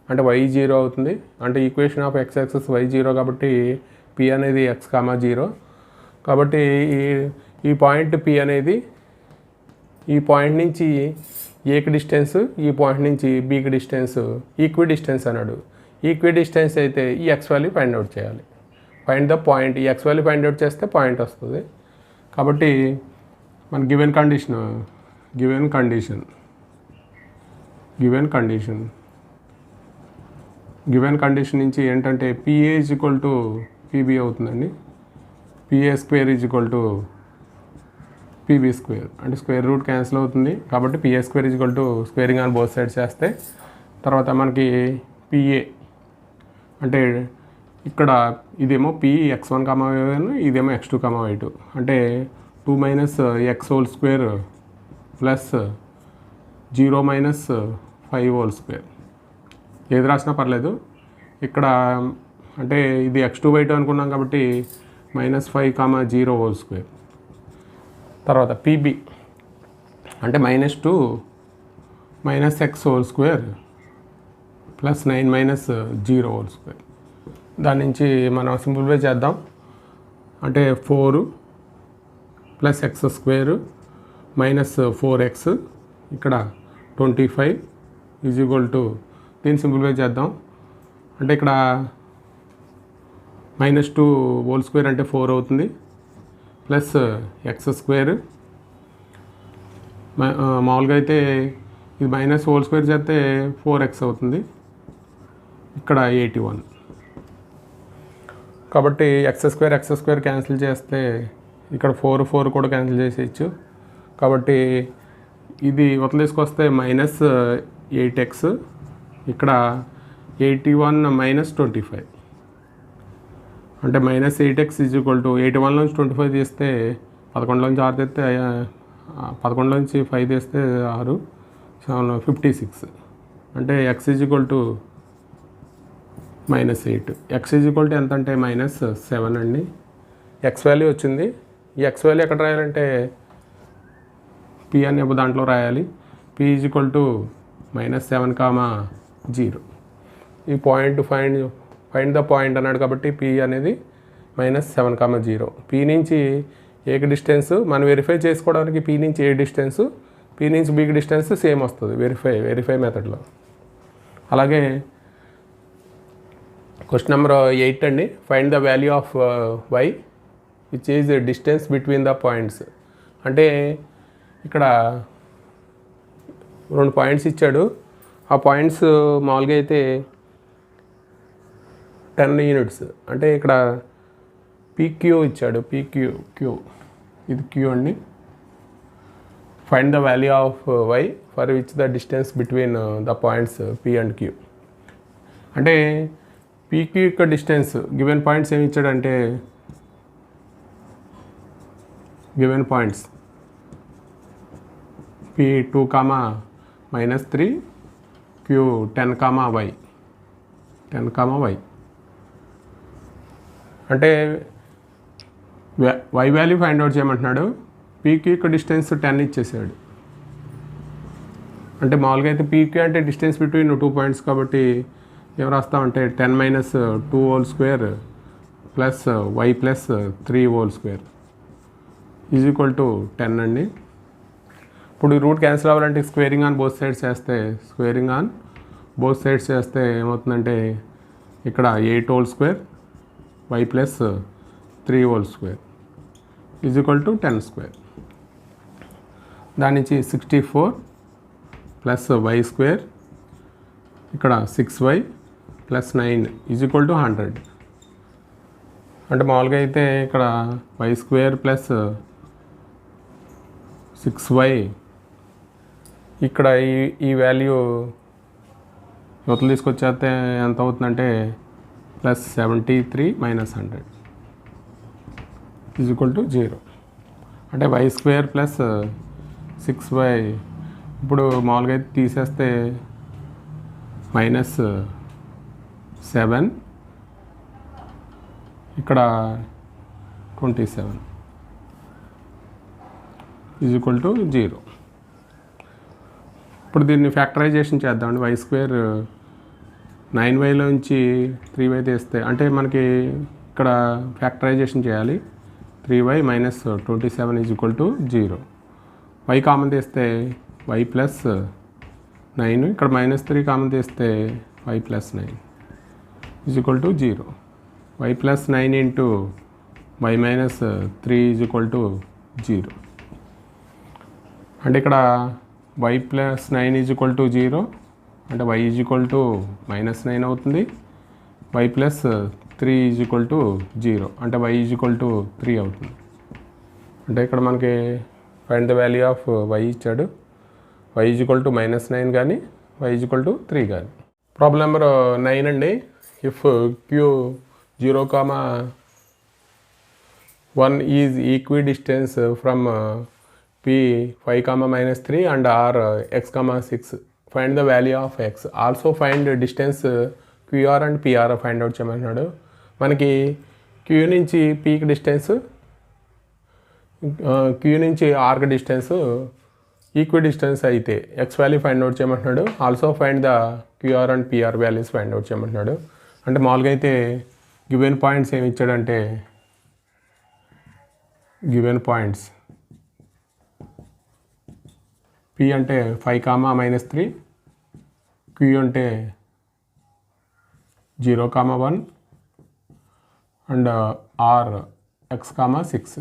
A: అంటే y 0 అవుతుంది. అంటే equation of X access y 0 కాబట్టి పి అనేది x, 0 కాబట్టి ఈ పాయింట్ పి అనేది ఈ పాయింట్ నుంచి ఏకి డిస్టెన్స్, ఈ పాయింట్ నుంచి బీకి డిస్టెన్స్ ఈక్వి డిస్టెన్స్ అన్నాడు. ఈక్వి డిస్టెన్స్ అయితే ఈ ఎక్స్ వాల్యూ ఫైండ్ అవుట్ చేయాలి. ఫైండ్ ద పాయింట్, ఈ ఎక్స్ వాల్యూ ఫైండ్ అవుట్ చేస్తే పాయింట్ వస్తుంది. కాబట్టి మన గివెన్ కండిషన్ నుంచి ఏంటంటే PA is equal to PB అవుతుందండి. PA square is equal to PB square, అంటే స్క్వేర్ రూట్ క్యాన్సిల్ అవుతుంది. కాబట్టి PA square is equal to squaring on both sides చేస్తే తర్వాత మనకి పిఏ అంటే ఇక్కడ ఇదేమో పి x1, y1, ఇదేమో x2, y2, అంటే 2 minus x whole square plus 0 minus 5 whole square, ఏది రాసినా పర్లేదు. ఇక్కడ అంటే ఇది x2/2 అనుకున్నాం కాబట్టి -5, 0 హోల్ స్క్వేర్. తర్వాత పీబీ అంటే -2 minus x whole square plus 9 minus 0 whole square. దాని నుంచి మనం సింప్లిఫై చేద్దాం. అంటే 4 plus X square minus 4x ఇక్కడ 25 ఈజ్ ఈక్వల్ టు, దీన్ని సింప్లిఫై చేద్దాం. అంటే ఇక్కడ -2 హోల్ స్క్వేర్ అంటే 4 అవుతుంది, ప్లస్ ఎక్స్ స్క్వేర్ మామూలుగా అయితే ఇది మైనస్ హోల్ స్క్వేర్ చేస్తే 4x అవుతుంది, ఇక్కడ 81. కాబట్టి ఎక్స్ స్క్వేర్ క్యాన్సిల్ చేస్తే ఇక్కడ 4 కూడా క్యాన్సిల్ చేసేయచ్చు. కాబట్టి ఇది తీసుకొస్తే -8x, ఇక్కడ 81 మైనస్ 25, అంటే -8x ఈజ్ ఈక్వల్ టు 81లోంచి 25 తీస్తే 11లోంచి 6 తీస్తే 11లోంచి 5 తీస్తే 6, 7, 56, అంటే x is equal to -8. X is equal to ఎంత అంటే -7 అండి. ఎక్స్ వాల్యూ వచ్చింది. ఈ ఎక్స్ వాల్యూ ఎక్కడ రాయాలంటే పి అనే దాంట్లో రాయాలి. P is equal to -7, 0. ఈ పాయింట్ ఫైండ్ ద పాయింట్ అన్నాడు కాబట్టి పి అనేది -7, 0. పి నుంచి ఏకి డిస్టెన్స్ మనం వెరిఫై చేసుకోవడానికి పి నుంచి ఏ డిస్టెన్స్, పి నుంచి బికి డిస్టెన్స్ సేమ్ వస్తుంది వెరిఫై మెథడ్లో. అలాగే క్వశ్చన్ నెంబర్ 8 అండి. Find the value of y which is distance between the points. అంటే ఇక్కడ 2 పాయింట్స్ ఇచ్చాడు. ఆ పాయింట్స్ మామూలుగా అయితే 10 యూనిట్స్, అంటే ఇక్కడ పీక్యూ ఇచ్చాడు. క్యూ ఇది క్యూ అండి. Find the value of y for which the distance between the points P and Q. అంటే పీక్యూ యొక్క డిస్టెన్స్ గివెన్ పాయింట్స్ ఏమి ఇచ్చాడంటే given points P2, -3, Q 10, y 10, y. అంటే y వాల్యూ ఫైండ్ అవుట్ చేయమంటున్నాడు. PQ యొక్క distance 10 ఇచ్చేసాడు. అంటే మామూలుగా అయితే పీక్యూ అంటే డిస్టెన్స్ బిట్వీన్ 2 పాయింట్స్ కాబట్టి ఏం రాస్తామంటే 10 minus 2 whole square plus y plus 3 whole square is equal to 10 అండి. ఇప్పుడు రూట్ క్యాన్సిల్ అవ్వాలంటే స్క్వేరింగ్ ఆన్ బోత్ సైడ్స్ చేస్తే ఏమవుతుందంటే ఇక్కడ 8 whole square y plus 3 whole square is equal to 10 square. దాని నుంచి 64 ప్లస్ y స్క్వేర్ ఇక్కడ 6y plus 9 is equal to 100. అంటే మామూలుగా అయితే ఇక్కడ y స్క్వేర్ ప్లస్ 6y, ఇక్కడ ఈ వాల్యూ యువతలు తీసుకొచ్చేస్తే ఎంత అవుతుందంటే +73 - 100 ఈజ్ ఈక్వల్ టు 0. అంటే y స్క్వేర్ ప్లస్ 6y ఇప్పుడు మామూలుగా అయితే తీసేస్తే -7 ఇక్కడ 27 ఈజ్ ఈక్వల్ టు 0. ఇప్పుడు దీన్ని ఫ్యాక్టరైజేషన్ చేద్దామండి. y స్క్వేర్ 9yలోంచి 3y తీస్తే అంటే మనకి ఇక్కడ ఫ్యాక్టరైజేషన్ చేయాలి. 3y - 27 is equal to 0. y common తీస్తే y ప్లస్ 9, ఇక్కడ -3 కామన్ తీస్తే y plus 9 is equal to 0. y plus 9 into y - 3 is equal to 0. అంటే ఇక్కడ y plus 9 is equal to 0, అంటే y ఈజ్ ఈక్వల్ టు -9 అవుతుంది. y plus 3 is equal to 0, అంటే y is equal to 3 అవుతుంది. అంటే ఇక్కడ మనకి find the value of y ఇచ్చాడు. y ఈజ్ ఈక్వల్ టు -9 కానీ y ఈజ్ ఈక్వల్ టు 3 కానీ. ప్రాబ్లం నెంబర్ 9 అండి. If q 0,1 is equidistance from p 5, -3 and r x, 6. Find the value of x. Also find distance qr and pr find out చేయమన్నాడు. మనకి q నుంచి pకి distance, q నుంచి rకి distance equidistance అయితే x value find out చేయమంటున్నాడు. Also find the qr and pr values find out చేయమంటున్నాడు. అంటే మామూలుగా అయితే గివెన్ పాయింట్స్ ఏమి ఇచ్చాడంటే, గివెన్ పాయింట్స్ p అంటే 5, -3, q అంటే 0, 1 అండ్ r x, 6.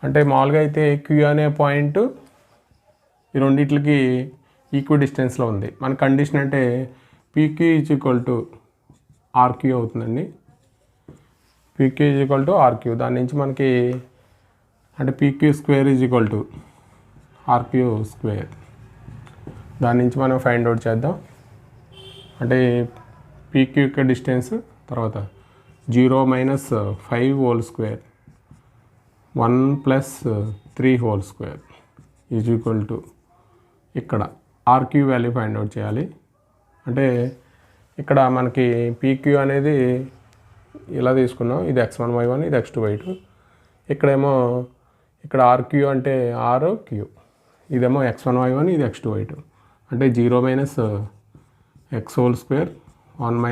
A: అంటే మామూలుగా అయితే q అనే పాయింట్ ఈ రెండిట్లకి ఈక్వి డిస్టెన్స్లో ఉంది. మన కండిషన్ అంటే pq is equal to rq అవుతుందండి. pq is equal to rq. దాని నుంచి మనకి అంటే pq square is equal to rq square. దాని నుంచి మనం ఫైండ్ అవుట్ చేద్దాం. అంటే pq యొక్క డిస్టెన్స్, తర్వాత 0 - 5 whole square 1 + 3 whole square is equal to ఇక్కడ rq వాల్యూ ఫైండ్ అవుట్ చేయాలి. అంటే ఇక్కడ మనకి pq అనేది ఇలా తీసుకున్నాం. ఇది x1 y1, ఇది x2 y2. ఇక్కడేమో ఇక్కడ rq అంటే r q, ఇదేమో x1 y1, ఇది x2 y2. అంటే 0 - x whole square 1 -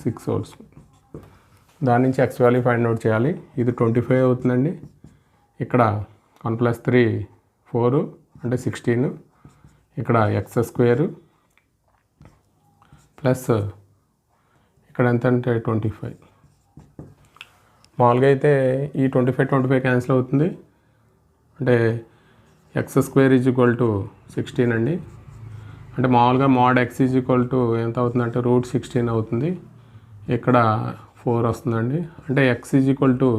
A: 6 whole square. దాని నుంచి x వాల్యూ ఫైండ్ అవుట్ చేయాలి. ఇది 25 అవుతుందండి. ఇక్కడ 1 + 3 4 అంటే 16. ఇక్కడ x స్క్వేర్ ప్లస్ ఇక్కడ ఎంత అంటే 25. మామూలుగా అయితే ఈ 25 క్యాన్సిల్ అవుతుంది. అంటే x square is equal to 16 అండి. అంటే మామూలుగా mod x is equal to ఎంత అవుతుందంటే √16 అవుతుంది. ఇక్కడ 4 వస్తుందండి. అంటే x is equal to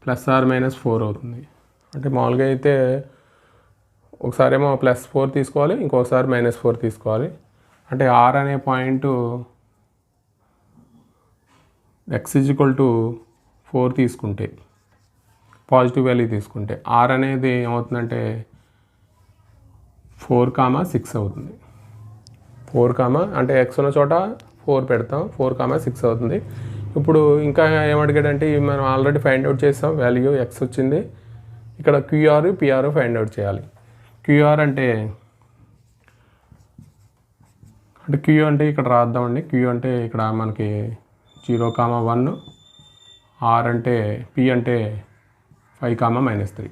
A: +or -4 అవుతుంది. అంటే మామూలుగా అయితే ఒకసారి ఏమో +4 తీసుకోవాలి, ఇంకోసారి -4 తీసుకోవాలి. అంటే r అనే point x is equal to 4 తీసుకుంటే, పాజిటివ్ వాల్యూ తీసుకుంటే r అనేది ఏమవుతుందంటే 4, 6 అవుతుంది. 4, అంటే x ఉన్న చోట 4 పెడతాం, 4, 6 అవుతుంది. ఇప్పుడు ఇంకా ఏమడిగాడంటే మనం ఆల్రెడీ ఫైండ్ అవుట్ చేస్తాం, వాల్యూ x వచ్చింది. ఇక్కడ qr pr ఫైండ్ అవుట్ చేయాలి. qr అంటే q అంటే ఇక్కడ రాద్దామండి. q అంటే ఇక్కడ మనకి 0, 1, r అంటే p అంటే 5, -3.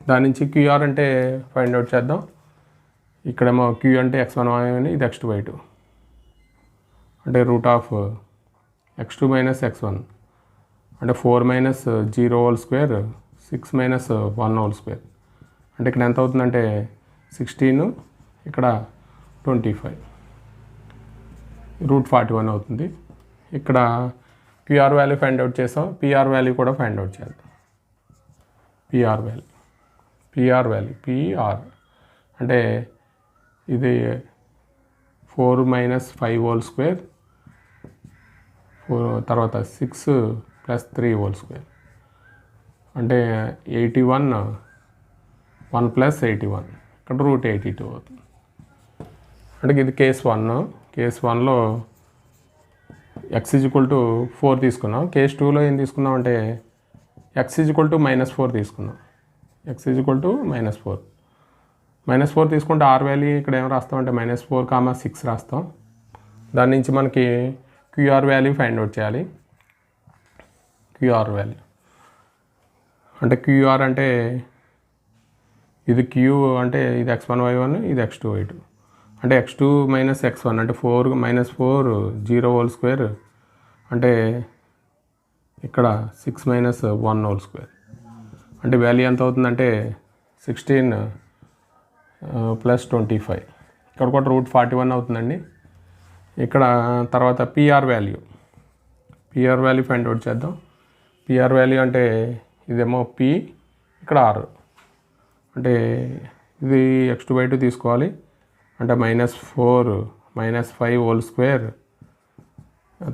A: దాని నుంచి qr అంటే ఫైండ్ అవుట్ చేద్దాం. ఇక్కడేమో q అంటే x1 y1, ఇది x2 y2. అంటే √x2 - x1 అంటే 4 - 0 హోల్ స్క్వేర్ 6 - 1 హోల్ స్క్వేర్. అంటే ఇక్కడ ఎంత అవుతుందంటే 16, ఇక్కడ 25, √41 అవుతుంది. ఇక్కడ qr వాల్యూ ఫైండ్ అవుట్ చేసాం, pr వాల్యూ కూడా ఫైండ్ అవుట్ చేద్దాం. pr అంటే ఇది 4 - 5 హోల్ స్క్వేర్, తర్వాత 6 + 3 హోల్ స్క్వేర్ అంటే 81, 1 + 81, ఇక్కడ √82 అవుతుంది. అంటే ఇది కేస్ 1. కేస్ 1లో x ఈజ్ ఈక్వల్ టు 4 తీసుకున్నాం. కేస్ 2లో ఏం తీసుకున్నాం అంటే x ఈజ్ ఈక్వల్ టు -4 తీసుకున్నాం. x is equal to -4. -4 తీసుకుంటే r వాల్యూ ఇక్కడ ఏం రాస్తాం అంటే -4, 6 రాస్తాం. దాని నుంచి మనకి qr వాల్యూ ఫైండ్ అవుట్ చేయాలి. qr వాల్యూ అంటే qr అంటే ఇది q అంటే ఇది x1 y1, ఇది x2 y2. అంటే x2 - x1 అంటే 4 - 4 0 హోల్ స్క్వేర్ అంటే ఇక్కడ 6 - 1 హోల్ స్క్వేర్ అంటే వాల్యూ ఎంత అవుతుందంటే 16 ప్లస్ 25, ఇక్కడ కూడా √41 అవుతుందండి. ఇక్కడ తర్వాత పిఆర్ వాల్యూ ఫైండ్ అవుట్ చేద్దాం. పిఆర్ వాల్యూ అంటే ఇదేమో పి, ఇక్కడ ఆర్, అంటే ఇది x2/2 తీసుకోవాలి. అంటే -4 -5 హోల్ స్క్వేర్,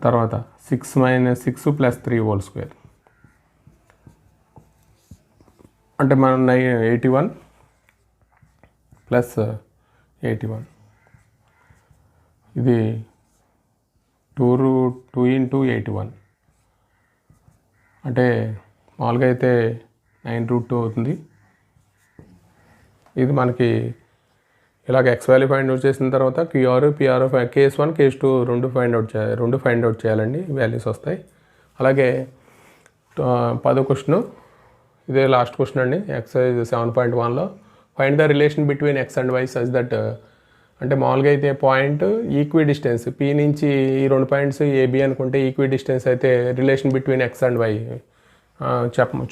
A: తర్వాత 6 ప్లస్ 3 హోల్ స్క్వేర్, అంటే మనం 81 ప్లస్ 81, ఇది 2 ఇంటూ 81, అంటే మామూలుగా అయితే 9√2 అవుతుంది. ఇది మనకి ఇలాగ ఎక్స్ వాల్యూ ఫైండ్ అవుట్ చేసిన తర్వాత క్యూఆర్ పిఆర్ కేస్1 కేస్2 రెండు ఫైండ్ అవుట్ చేయాలండి, వాల్యూస్ వస్తాయి. అలాగే 10వ క్వశ్చన్, ఇదే లాస్ట్ క్వశ్చన్ అండి. ఎక్సర్సైజ్ 7.1లో find the relation between X and y such that, అంటే మామూలుగా అయితే పాయింట్ ఈక్వి డిస్టెన్స్ పి నుంచి ఈ 2 పాయింట్స్ ఏబి అనుకుంటే ఈక్వి డిస్టెన్స్ అయితే relation between X and y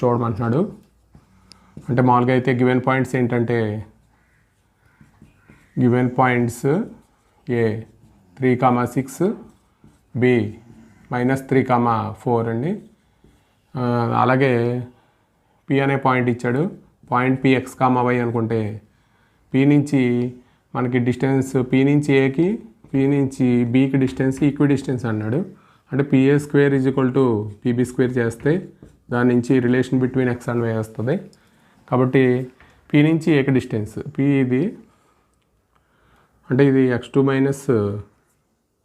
A: చూడమంటున్నాడు. అంటే మామూలుగా అయితే గివెన్ పాయింట్స్ ఏంటంటే గివెన్ పాయింట్స్ ఏ 3,6, బి -3,4 అండి. అలాగే పి అనే పాయింట్ ఇచ్చాడు. పాయింట్ పి ఎక్స్, వై అనుకుంటే పి నుంచి మనకి డిస్టెన్స్ పి నుంచి ఏకి, పి నుంచి బికి డిస్టెన్స్ ఈక్వి డిస్టెన్స్ అన్నాడు. అంటే పిఏ స్క్వేర్ = పిబి స్క్వేర్ చేస్తే దాని నుంచి relation between X and Y వస్తుంది. కాబట్టి పి నుంచి ఏకి డిస్టెన్స్ పి, ఇది అంటే ఇది x2 మైనస్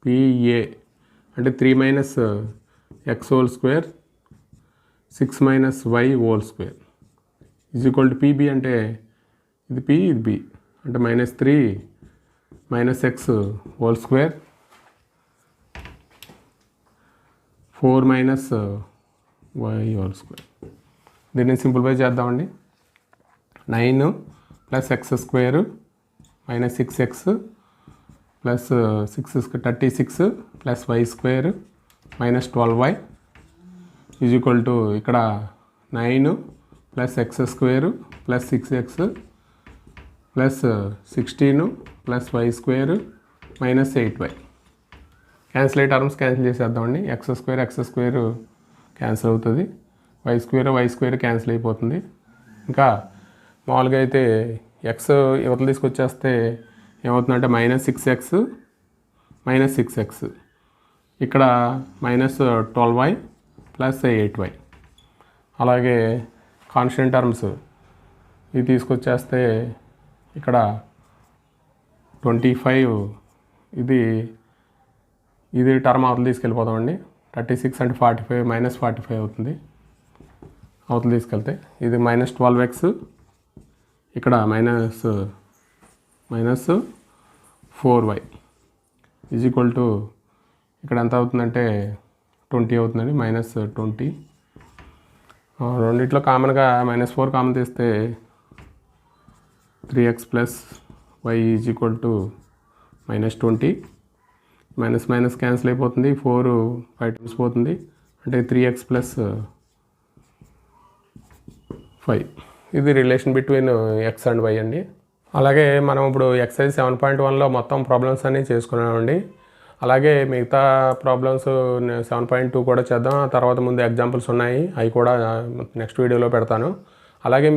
A: పిఏ అంటే 3 - x whole square 6 - y whole square = PB, అంటే ఇది పి ఇది బి, అంటే -3 - x whole square 4 - y whole square. దీన్ని సింప్లిఫై చేద్దామండి. 9 + x² -6x plus 36 plus y² -12y ఇక్కడ 9 + x² plus 6x plus 16 plus y² -8y. Cancel అయ్యే terms cancel చేసేద్దామండి. x² cancel అవుతుంది, y² cancel అయిపోతుంది. ఇంకా మామూలుగా అయితే ఎక్స్ ఇవతలు తీసుకొచ్చేస్తే ఏమవుతుందంటే -6x -6x, ఇక్కడ -12y ప్లస్ 8y. అలాగే కాన్స్టెంట్ టర్మ్స్ ఇది తీసుకొచ్చేస్తే ఇక్కడ 25, ఇది టర్మ్ అవతలు తీసుకెళ్ళిపోతామండి. 36 అంటే 45 -45 అవుతుంది అవతలు తీసుకెళ్తే. ఇది -12x, ఇక్కడ -4y ఇక్కడ ఎంత అవుతుందంటే 20 అవుతుందండి, -20. రెండిట్లో కామన్గా -4 కామన్ తీస్తే 3x + y -20, మైనస్ క్యాన్సిల్ అయిపోతుంది. 4 5 టైమ్స్ పోతుంది, అంటే 3x + 5. ఇది relation between X and Y అండి. అలాగే మనం ఇప్పుడు ఎక్సర్సైజ్ 7.1లో మొత్తం ప్రాబ్లమ్స్ అన్నీ చేసుకున్నామండి. అలాగే మిగతా ప్రాబ్లమ్స్ 7.2 కూడా చేద్దాం. ఆ తర్వాత ముందు ఎగ్జాంపుల్స్ ఉన్నాయి, అవి కూడా నెక్స్ట్ వీడియోలో పెడతాను. అలాగే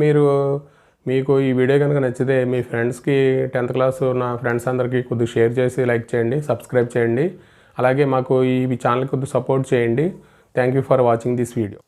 A: మీకు ఈ వీడియో కనుక నచ్చితే మీ ఫ్రెండ్స్కి 10th క్లాస్ ఉన్న ఫ్రెండ్స్ అందరికీ కొద్దిగా షేర్ చేసి లైక్ చేయండి, సబ్స్క్రైబ్ చేయండి. అలాగే మాకు ఈ ఛానల్కి కొద్దిగా సపోర్ట్ చేయండి. Thank you for watching this video.